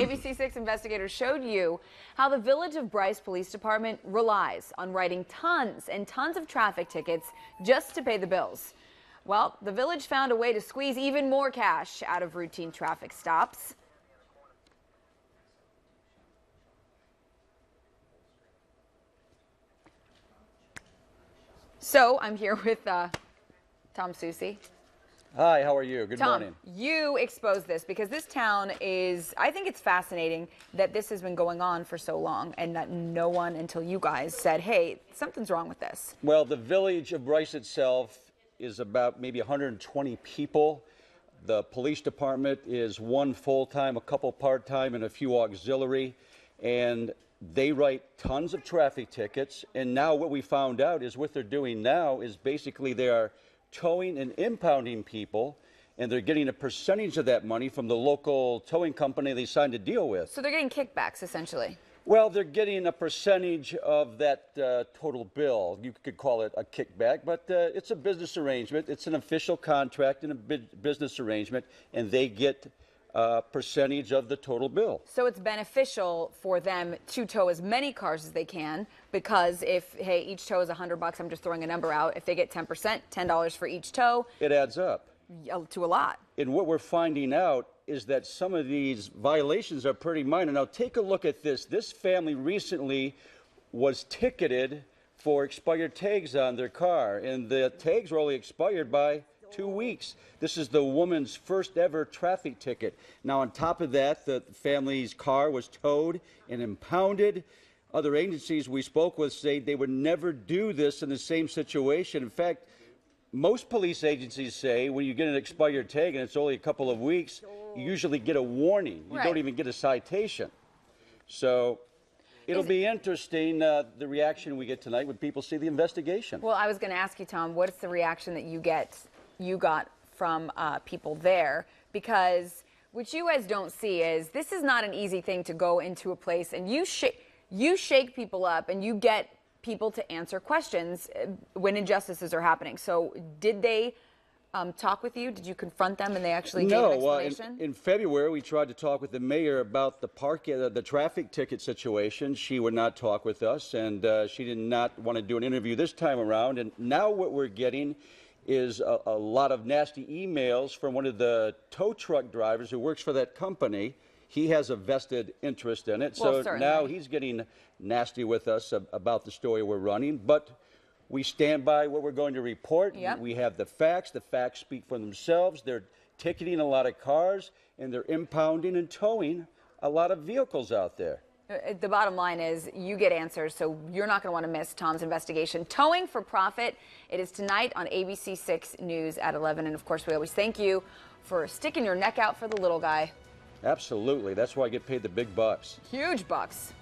ABC6 investigators showed you how the Village of Brice Police Department relies on writing tons and tons of traffic tickets just to pay the bills. Well, the village found a way to squeeze even more cash out of routine traffic stops. So I'm here with Tom Sussi. Hi, how are you? Good Tom, morning. you exposed this because this town is, I think it's fascinating that this has been going on for so long and that no one until you guys said, hey, something's wrong with this. Well, the Village of Brice itself is about maybe 120 people. The police department is one full-time, a couple part-time, and a few auxiliary. And they write tons of traffic tickets. And now what we found out is what they're doing now is basically they are towing and impounding people, and they're getting a percentage of that money from the local towing company they signed a deal with. So they're getting kickbacks, essentially. Well, they're getting a percentage of that total bill. You could call it a kickback, but it's a business arrangement. It's an official contract and a business arrangement, and they get a percentage of the total bill. So it's beneficial for them to tow as many cars as they can, because if, hey, each tow is $100, I'm just throwing a number out. If they get 10%, $10 for each tow, it adds up to a lot. And what we're finding out is that some of these violations are pretty minor. Now, take a look at this. This family recently was ticketed for expired tags on their car, and the tags were only expired by 2 weeks. This is the woman's first ever traffic ticket. Now, on top of that, the family's car was towed and impounded. Other agencies we spoke with say they would never do this in the same situation. In fact, most police agencies say when you get an expired tag and it's only a couple of weeks, you usually get a warning. You don't even get a citation. So it'll be interesting, the reaction we get tonight when people see the investigation. Well, I was going to ask you, Tom, what's the reaction that you got from people there? Because what you guys don't see is this is not an easy thing to go into a place and you shake people up and you get people to answer questions when injustices are happening. So did they talk with you? Did you confront them and they actually gave an explanation? In February, we tried to talk with the mayor about the traffic ticket situation. She would not talk with us, and she did not want to do an interview this time around. And now what we're getting is a lot of nasty emails from one of the tow truck drivers who works for that company. He has a vested interest in it. Well, so now he's getting nasty with us about the story we're running. But we stand by what we're going to report. Yep. We have the facts. The facts speak for themselves. They're ticketing a lot of cars, and they're impounding and towing a lot of vehicles out there. The bottom line is you get answers, so you're not going to want to miss Tom's investigation. Towing for Profit. It is tonight on ABC6 News at 11. And, of course, we always thank you for sticking your neck out for the little guy. Absolutely. That's why I get paid the big bucks. Huge bucks.